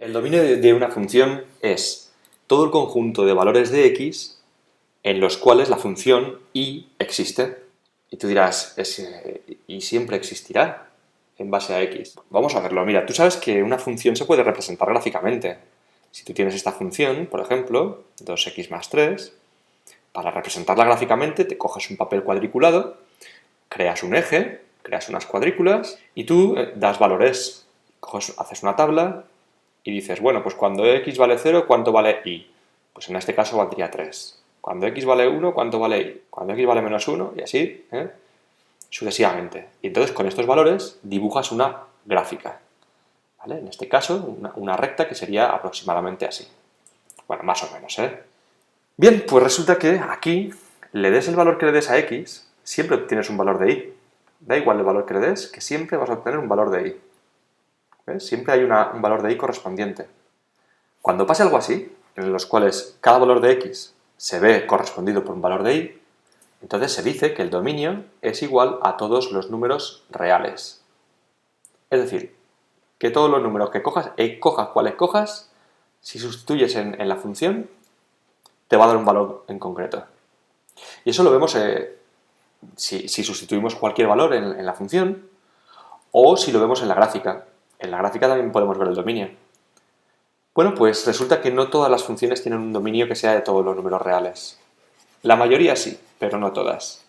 El dominio de una función es todo el conjunto de valores de x en los cuales la función y existe. Y tú dirás, ¿y siempre existirá en base a x? Vamos a verlo. Mira, tú sabes que una función se puede representar gráficamente. Si tú tienes esta función, por ejemplo, 2x más 3, para representarla gráficamente te coges un papel cuadriculado, creas un eje, creas unas cuadrículas y tú das valores. Haces una tabla y dices, bueno, pues cuando x vale 0, ¿cuánto vale y? Pues en este caso valdría 3. Cuando x vale 1, ¿cuánto vale y? Cuando x vale menos 1, y así, sucesivamente. Y entonces con estos valores dibujas una gráfica. ¿Vale? En este caso, una recta que sería aproximadamente así. Bueno, más o menos, ¿eh? Bien, pues resulta que aquí, le des el valor que le des a x, siempre obtienes un valor de y. Da igual el valor que le des, que siempre vas a obtener un valor de y. ¿Ves? Siempre hay un valor de y correspondiente. Cuando pase algo así, en los cuales cada valor de x se ve correspondido por un valor de y, entonces se dice que el dominio es igual a todos los números reales. Es decir, que todos los números que cojas, cojas cuales cojas, si sustituyes en la función, te va a dar un valor en concreto. Y eso lo vemos si sustituimos cualquier valor en la función o si lo vemos en la gráfica. En la gráfica también podemos ver el dominio. Bueno, pues resulta que no todas las funciones tienen un dominio que sea de todos los números reales. La mayoría sí, pero no todas.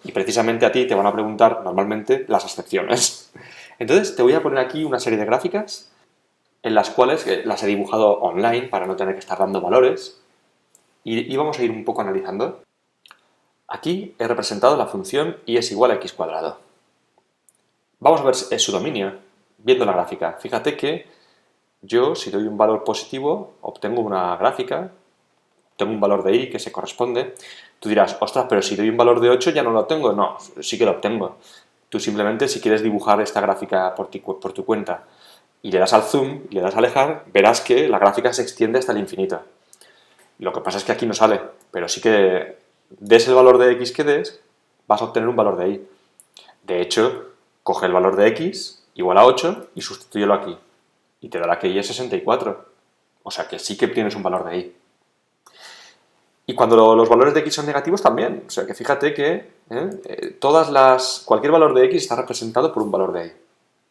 Y precisamente a ti te van a preguntar normalmente las excepciones. Entonces te voy a poner aquí una serie de gráficas en las cuales las he dibujado online para no tener que estar dando valores y vamos a ir un poco analizando. Aquí he representado la función y es igual a x cuadrado. Vamos a ver su dominio viendo la gráfica. Fíjate que yo, si doy un valor positivo, obtengo una gráfica, tengo un valor de y que se corresponde. Tú dirás, ostras, pero si doy un valor de 8 ya no lo obtengo. No, sí que lo obtengo. Tú simplemente, si quieres dibujar esta gráfica por tu cuenta y le das al zoom y le das a alejar, verás que la gráfica se extiende hasta el infinito. Lo que pasa es que aquí no sale, pero sí que des el valor de x que des, vas a obtener un valor de y. De hecho, coge el valor de x igual a 8 y sustitúyelo aquí. Y te dará que y es 64. O sea que sí que tienes un valor de y. Y cuando los valores de x son negativos también. O sea que fíjate que cualquier valor de x está representado por un valor de y.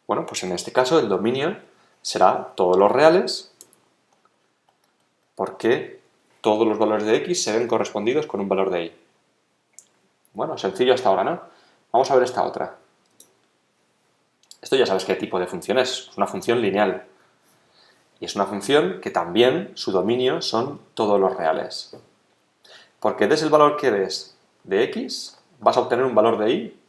Bueno, pues en este caso el dominio será todos los reales porque todos los valores de x se ven correspondidos con un valor de y. Bueno, sencillo hasta ahora, ¿no? Vamos a ver esta otra. Esto ya sabes qué tipo de función es una función lineal. Y es una función que también su dominio son todos los reales. Porque des el valor que des de x, vas a obtener un valor de y.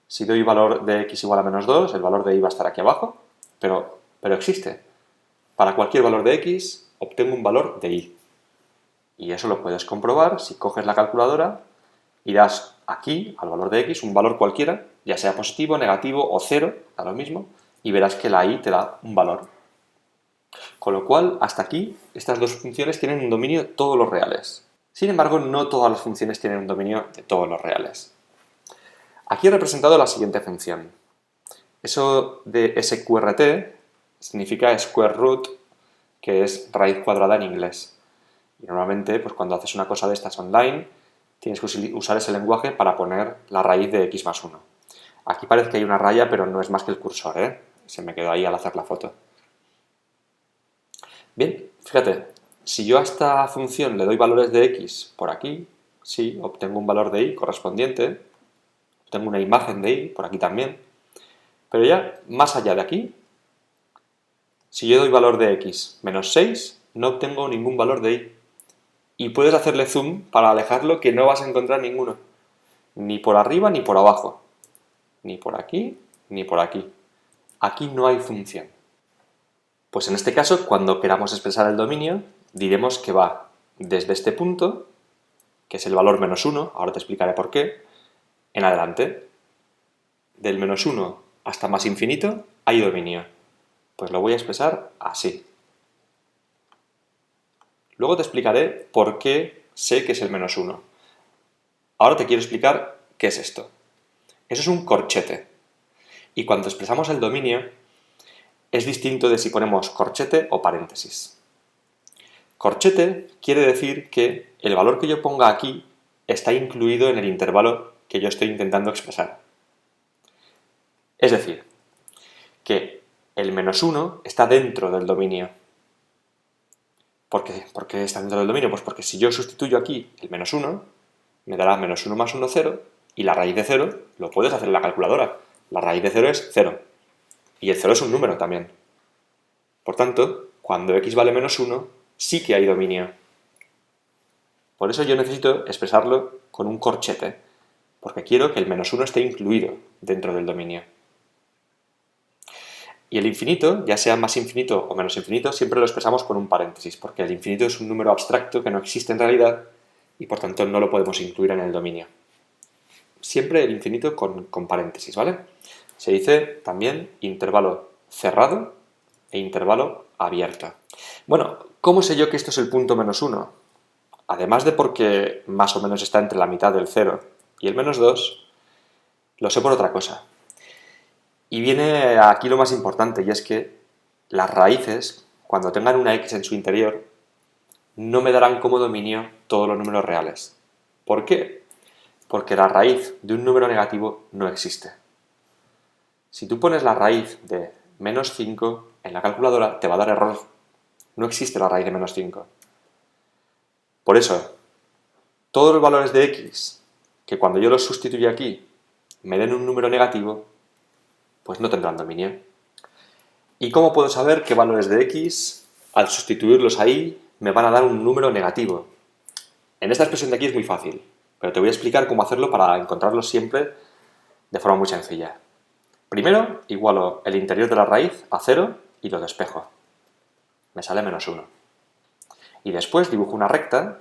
Si doy valor de x igual a menos 2, el valor de y va a estar aquí abajo, pero existe. Para cualquier valor de x, obtengo un valor de y. Y eso lo puedes comprobar si coges la calculadora y das aquí, al valor de x, un valor cualquiera, ya sea positivo, negativo o 0, da lo mismo, y verás que la y te da un valor. Con lo cual, hasta aquí, estas dos funciones tienen un dominio de todos los reales. Sin embargo, no todas las funciones tienen un dominio de todos los reales. Aquí he representado la siguiente función. Eso de sqrt significa square root, que es raíz cuadrada en inglés. Y normalmente, pues cuando haces una cosa de estas online, tienes que usar ese lenguaje para poner la raíz de x más 1. Aquí parece que hay una raya, pero no es más que el cursor, ¿eh? Se me quedó ahí al hacer la foto. Bien, fíjate, si yo a esta función le doy valores de x por aquí, sí, obtengo un valor de y correspondiente, obtengo una imagen de y por aquí también, pero ya más allá de aquí, si yo doy valor de x menos 6, no obtengo ningún valor de y. Y puedes hacerle zoom para alejarlo que no vas a encontrar ninguno, ni por arriba ni por abajo, ni por aquí ni por aquí. Aquí no hay función. Pues en este caso, cuando queramos expresar el dominio, diremos que va desde este punto, que es el valor menos 1, ahora te explicaré por qué, en adelante. Del menos 1 hasta más infinito hay dominio. Pues lo voy a expresar así. Luego te explicaré por qué sé que es el menos 1. Ahora te quiero explicar qué es esto. Eso es un corchete. Y cuando expresamos el dominio, es distinto de si ponemos corchete o paréntesis. Corchete quiere decir que el valor que yo ponga aquí está incluido en el intervalo que yo estoy intentando expresar. Es decir, que el -1 está dentro del dominio. ¿Por qué está dentro del dominio? Pues porque si yo sustituyo aquí el -1, me dará -1 más 1, 0, y la raíz de 0 lo puedes hacer en la calculadora. La raíz de 0 es 0, y el 0 es un número también. Por tanto, cuando x vale -1, sí que hay dominio. Por eso yo necesito expresarlo con un corchete, porque quiero que el -1 esté incluido dentro del dominio. Y el infinito, ya sea más infinito o menos infinito, siempre lo expresamos con un paréntesis, porque el infinito es un número abstracto que no existe en realidad y por tanto no lo podemos incluir en el dominio. Siempre el infinito con paréntesis, ¿vale? Se dice también intervalo cerrado e intervalo abierto. Bueno, ¿cómo sé yo que esto es el punto -1? Además de porque más o menos está entre la mitad del 0 y el -2, lo sé por otra cosa. Y viene aquí lo más importante, y es que las raíces, cuando tengan una x en su interior, no me darán como dominio todos los números reales. ¿Por qué? Porque la raíz de un número negativo no existe. Si tú pones la raíz de -5 en la calculadora, te va a dar error. No existe la raíz de -5. Por eso, todos los valores de x, que cuando yo los sustituya aquí, me den un número negativo, pues no tendrán dominio. ¿Y cómo puedo saber qué valores de x, al sustituirlos ahí, me van a dar un número negativo? En esta expresión de aquí es muy fácil, pero te voy a explicar cómo hacerlo para encontrarlos siempre de forma muy sencilla. Primero, igualo el interior de la raíz a 0 y lo despejo. Me sale -1. Y después dibujo una recta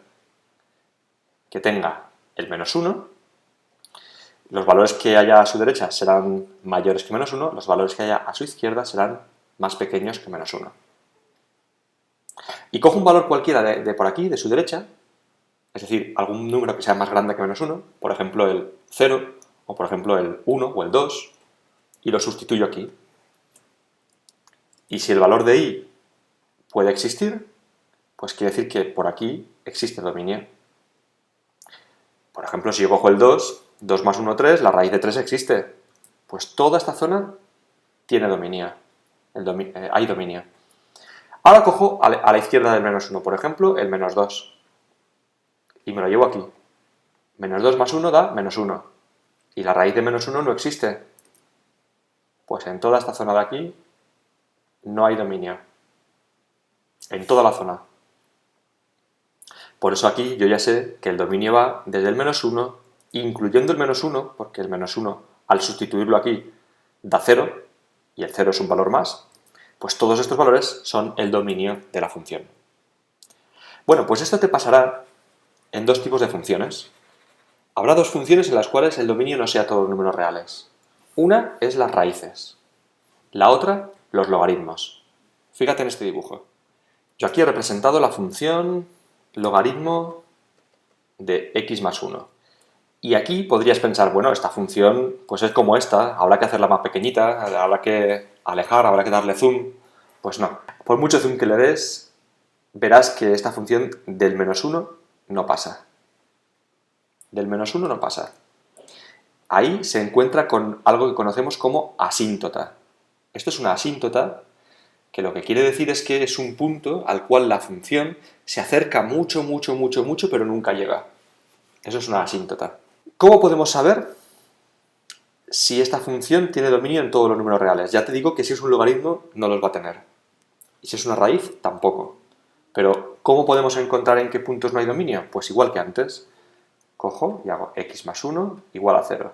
que tenga el -1. Los valores que haya a su derecha serán mayores que -1, los valores que haya a su izquierda serán más pequeños que -1. Y cojo un valor cualquiera de por aquí, de su derecha, es decir, algún número que sea más grande que -1, por ejemplo el 0, o por ejemplo el 1 o el 2, y lo sustituyo aquí. Y si el valor de i puede existir, pues quiere decir que por aquí existe dominio. Por ejemplo, si yo cojo el 2, 2 más 1, 3, la raíz de 3 existe. Pues toda esta zona tiene dominio. Hay dominio. Ahora cojo a la izquierda del -1, por ejemplo, el -2. Y me lo llevo aquí. -2 más 1 da -1. Y la raíz de -1 no existe. Pues en toda esta zona de aquí no hay dominio. En toda la zona. Por eso aquí yo ya sé que el dominio va desde el -1, incluyendo el -1, porque el -1, al sustituirlo aquí, da 0, y el 0 es un valor más, pues todos estos valores son el dominio de la función. Bueno, pues esto te pasará en dos tipos de funciones. Habrá dos funciones en las cuales el dominio no sea todos los números reales. Una es las raíces, la otra los logaritmos. Fíjate en este dibujo. Yo aquí he representado la función logaritmo de x más 1. Y aquí podrías pensar, bueno, esta función pues es como esta, habrá que hacerla más pequeñita, habrá que alejar, habrá que darle zoom. Pues no. Por mucho zoom que le des, verás que esta función del -1 no pasa. Del -1 no pasa. Ahí se encuentra con algo que conocemos como asíntota. Esto es una asíntota que lo que quiere decir es que es un punto al cual la función se acerca mucho, mucho, mucho, mucho, pero nunca llega. Eso es una asíntota. ¿Cómo podemos saber si esta función tiene dominio en todos los números reales? Ya te digo que si es un logaritmo no los va a tener. Y si es una raíz, tampoco. Pero, ¿cómo podemos encontrar en qué puntos no hay dominio? Pues igual que antes. Cojo y hago x más 1 igual a 0.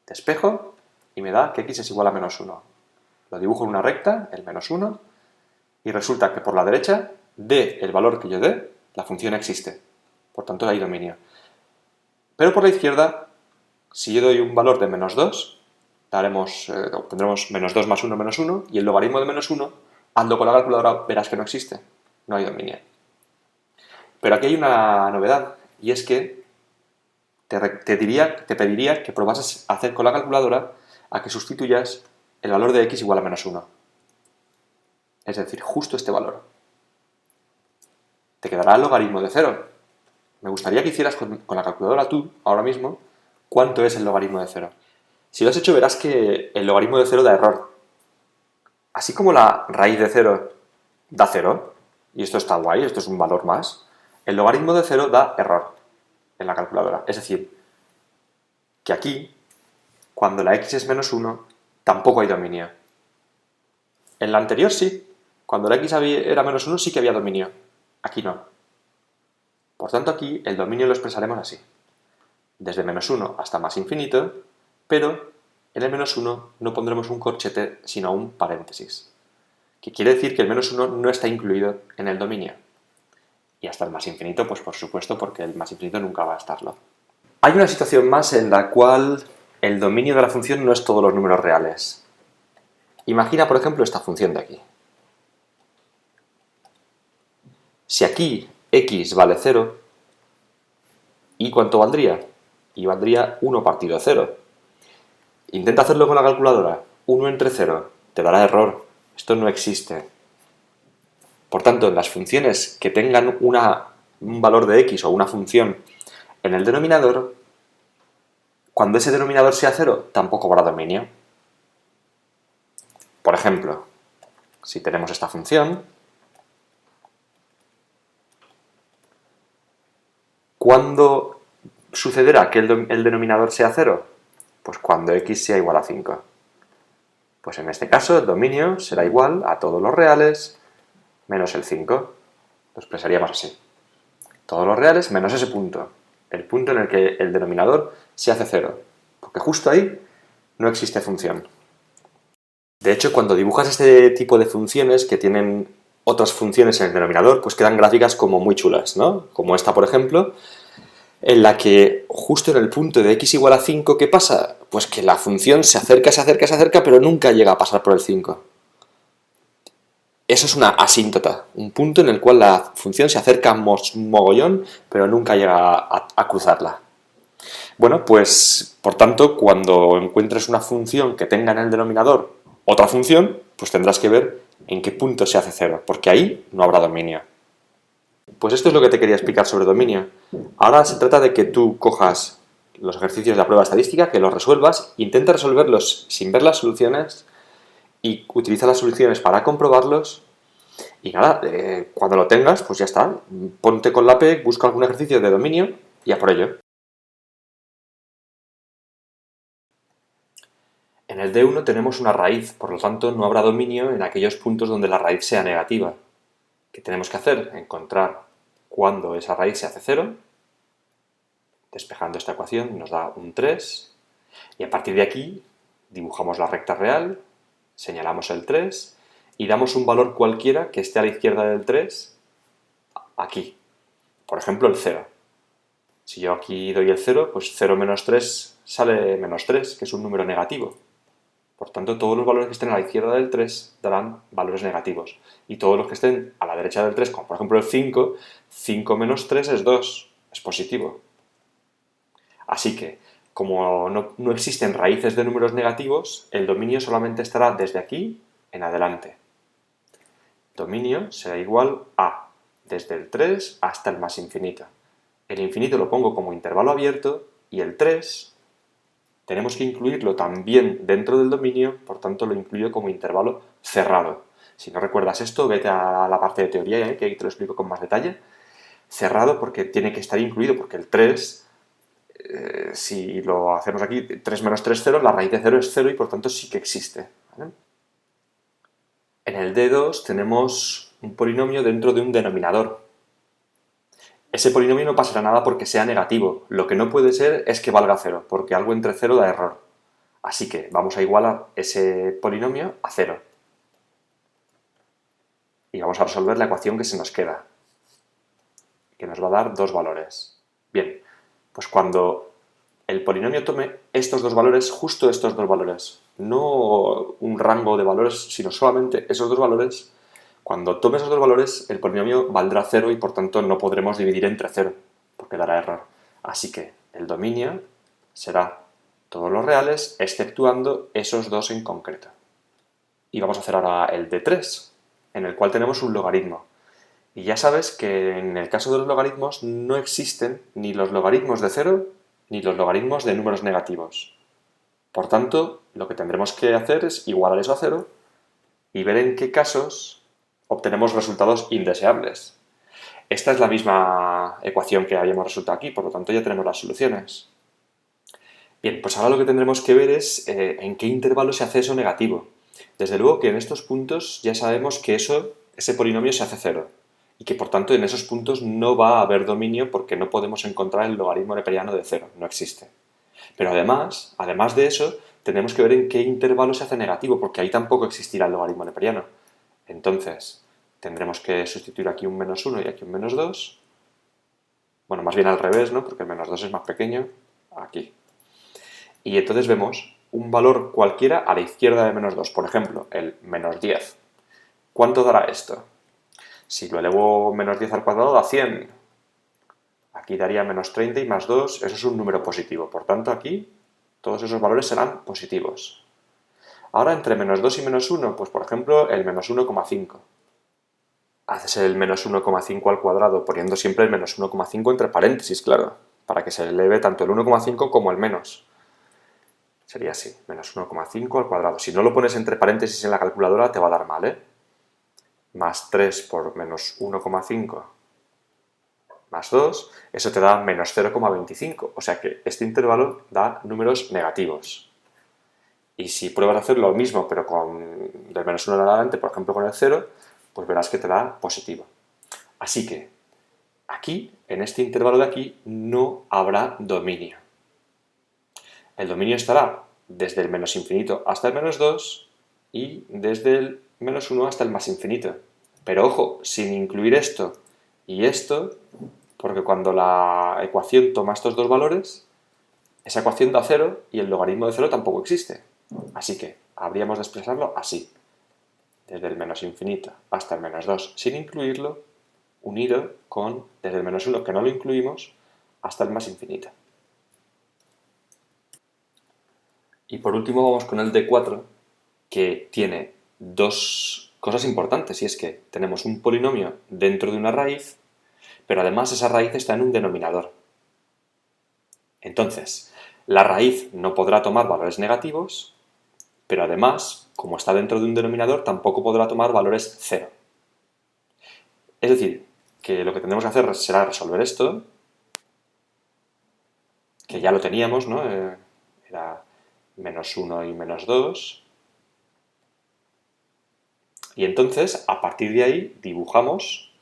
Despejo y me da que x es igual a -1. Lo dibujo en una recta, el -1, y resulta que por la derecha, dé el valor que yo dé, la función existe. Por tanto, hay dominio. Pero por la izquierda, si yo doy un valor de -2, obtendremos -2 más 1 menos 1, y el logaritmo de -1, ando con la calculadora, verás que no existe. No hay dominio. Pero aquí hay una novedad, y es que te pediría que probases a hacer con la calculadora a que sustituyas el valor de x igual a -1. es decir, justo este valor. Te quedará el logaritmo de 0. Me gustaría que hicieras con la calculadora tú, ahora mismo, cuánto es el logaritmo de 0. Si lo has hecho verás que el logaritmo de 0 da error. Así como la raíz de 0 da 0, y esto está guay, esto es un valor más, el logaritmo de 0 da error en la calculadora. Es decir, que aquí, cuando la x es menos 1, tampoco hay dominio. En la anterior sí, cuando la x era menos 1 sí que había dominio. Aquí no. Por tanto, aquí el dominio lo expresaremos así. Desde menos 1 hasta más infinito, pero en el menos 1 no pondremos un corchete, sino un paréntesis. Que quiere decir que el menos 1 no está incluido en el dominio. Y hasta el más infinito, pues por supuesto, porque el más infinito nunca va a estarlo. Hay una situación más en la cual el dominio de la función no es todos los números reales. Imagina, por ejemplo, esta función de aquí. Si aquí x vale 0, ¿y cuánto valdría? Y valdría 1 partido 0. Intenta hacerlo con la calculadora. 1 entre 0. Te dará error. Esto no existe. Por tanto, en las funciones que tengan un valor de x o una función en el denominador, cuando ese denominador sea 0, tampoco habrá dominio. Por ejemplo, si tenemos esta función, ¿cuándo sucederá que el denominador sea 0? Pues cuando x sea igual a 5. Pues en este caso el dominio será igual a todos los reales menos el 5. Lo expresaríamos así. Todos los reales menos ese punto. El punto en el que el denominador se hace 0. Porque justo ahí no existe función. De hecho, cuando dibujas este tipo de funciones que tienen otras funciones en el denominador, pues quedan gráficas como muy chulas, ¿no? Como esta, por ejemplo, en la que justo en el punto de x igual a 5, ¿qué pasa? Pues que la función se acerca, se acerca, se acerca, pero nunca llega a pasar por el 5. Eso es una asíntota, un punto en el cual la función se acerca mogollón, pero nunca llega a cruzarla. Bueno, pues, por tanto, cuando encuentres una función que tenga en el denominador otra función, pues tendrás que ver en qué punto se hace 0, porque ahí no habrá dominio. Pues esto es lo que te quería explicar sobre dominio. Ahora se trata de que tú cojas los ejercicios de la prueba estadística, que los resuelvas, intenta resolverlos sin ver las soluciones y utiliza las soluciones para comprobarlos. Y nada, cuando lo tengas, pues ya está. Ponte con la P, busca algún ejercicio de dominio y a por ello. En el D1 tenemos una raíz, por lo tanto no habrá dominio en aquellos puntos donde la raíz sea negativa. ¿Qué tenemos que hacer? Encontrar cuándo esa raíz se hace 0. Despejando esta ecuación nos da un 3. Y a partir de aquí dibujamos la recta real, señalamos el 3 y damos un valor cualquiera que esté a la izquierda del 3 aquí. Por ejemplo, el 0. Si yo aquí doy el 0, pues 0 menos 3 sale menos 3, que es un número negativo. Por tanto, todos los valores que estén a la izquierda del 3 darán valores negativos. Y todos los que estén a la derecha del 3, como por ejemplo el 5, 5 menos 3 es 2, es positivo. Así que, como no existen raíces de números negativos, el dominio solamente estará desde aquí en adelante. Dominio será igual a desde el 3 hasta el más infinito. El infinito lo pongo como intervalo abierto y el 3 tenemos que incluirlo también dentro del dominio, por tanto lo incluyo como intervalo cerrado. Si no recuerdas esto, vete a la parte de teoría, que ahí te lo explico con más detalle. Cerrado porque tiene que estar incluido, porque el 3, si lo hacemos aquí, 3 menos 3, 0, la raíz de 0 es 0 y por tanto sí que existe. ¿Vale? En el D2 tenemos un polinomio dentro de un denominador. Ese polinomio no pasará nada porque sea negativo. Lo que no puede ser es que valga 0, porque algo entre 0 da error. Así que vamos a igualar ese polinomio a 0. Y vamos a resolver la ecuación que se nos queda, que nos va a dar dos valores. Bien, pues cuando el polinomio tome estos dos valores, justo estos dos valores, no un rango de valores, sino solamente esos dos valores, cuando tome esos dos valores, el polinomio valdrá 0 y por tanto no podremos dividir entre 0, porque dará error. Así que el dominio será todos los reales, exceptuando esos dos en concreto. Y vamos a hacer ahora el D3. en el cual tenemos un logaritmo. Y ya sabes que en el caso de los logaritmos no existen ni los logaritmos de 0 ni los logaritmos de números negativos. Por tanto, lo que tendremos que hacer es igualar eso a 0 y ver en qué casos obtenemos resultados indeseables. Esta es la misma ecuación que habíamos resuelto aquí, por lo tanto ya tenemos las soluciones. Bien, pues ahora lo que tendremos que ver es en qué intervalo se hace eso negativo. Desde luego que en estos puntos ya sabemos que ese polinomio se hace 0 y que por tanto en esos puntos no va a haber dominio porque no podemos encontrar el logaritmo neperiano de 0, no existe. Pero además de eso, tenemos que ver en qué intervalo se hace negativo, porque ahí tampoco existirá el logaritmo neperiano. Entonces, tendremos que sustituir aquí un menos 1 y aquí un menos 2. Bueno, más bien al revés, ¿no? Porque el menos 2 es más pequeño. Aquí. Y entonces vemos un valor cualquiera a la izquierda de menos 2. Por ejemplo, el menos 10. ¿Cuánto dará esto? Si lo elevo menos 10 al cuadrado da 100. Aquí daría menos 30 y más 2, eso es un número positivo. Por tanto, aquí todos esos valores serán positivos. Ahora, entre menos 2 y menos 1, pues por ejemplo, el menos 1,5. Haces el menos 1,5 al cuadrado, poniendo siempre el menos 1,5 entre paréntesis, claro, para que se eleve tanto el 1,5 como el menos. Sería así, menos 1,5 al cuadrado. Si no lo pones entre paréntesis en la calculadora, te va a dar mal, ¿eh? Más 3 por menos 1,5 más 2, eso te da menos 0,25. O sea que este intervalo da números negativos. Y si pruebas a hacer lo mismo, pero con del menos 1 en adelante, por ejemplo con el 0, pues verás que te da positivo. Así que aquí, en este intervalo de aquí, no habrá dominio. El dominio estará desde el menos infinito hasta el menos 2 y desde el menos 1 hasta el más infinito. Pero ojo, sin incluir esto y esto, porque cuando la ecuación toma estos dos valores, esa ecuación da 0 y el logaritmo de 0 tampoco existe. Así que habríamos de expresarlo así, desde el menos infinito hasta el menos 2 sin incluirlo, unido con desde el menos 1 que no lo incluimos hasta el más infinito. Y por último vamos con el D4, que tiene dos cosas importantes, y es que tenemos un polinomio dentro de una raíz, pero además esa raíz está en un denominador. Entonces, la raíz no podrá tomar valores negativos, pero además, como está dentro de un denominador, tampoco podrá tomar valores 0. Es decir, que lo que tendremos que hacer será resolver esto, que ya lo teníamos, ¿no? Era menos 1 y menos 2. Y entonces, a partir de ahí, dibujamos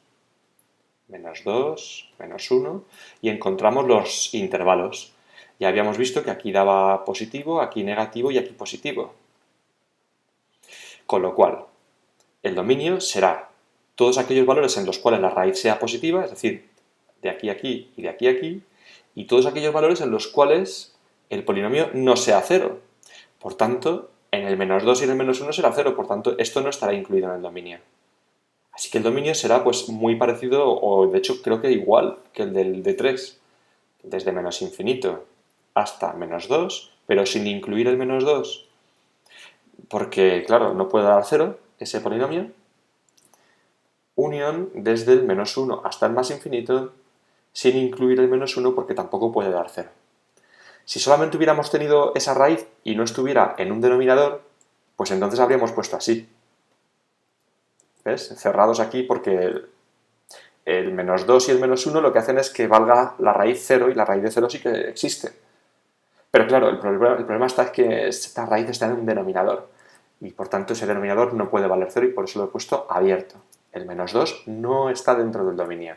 menos 2, menos 1 y encontramos los intervalos. Ya habíamos visto que aquí daba positivo, aquí negativo y aquí positivo. Con lo cual, el dominio será todos aquellos valores en los cuales la raíz sea positiva, es decir, de aquí a aquí y de aquí a aquí, y todos aquellos valores en los cuales el polinomio no sea 0. Por tanto, en el menos 2 y en el menos 1 será 0, por tanto, esto no estará incluido en el dominio. Así que el dominio será pues muy parecido, o de hecho creo que igual que el del D3, desde menos infinito hasta menos 2, pero sin incluir el menos 2, porque claro, no puede dar 0 ese polinomio. Unión desde el menos 1 hasta el más infinito, sin incluir el menos 1 porque tampoco puede dar 0. Si solamente hubiéramos tenido esa raíz y no estuviera en un denominador, pues entonces habríamos puesto así. ¿Ves? Cerrados aquí porque el menos 2 y el menos 1 lo que hacen es que valga la raíz 0 y la raíz de 0 sí que existe. Pero claro, el problema está en que esta raíz está en un denominador y por tanto ese denominador no puede valer 0 y por eso lo he puesto abierto. El menos 2 no está dentro del dominio.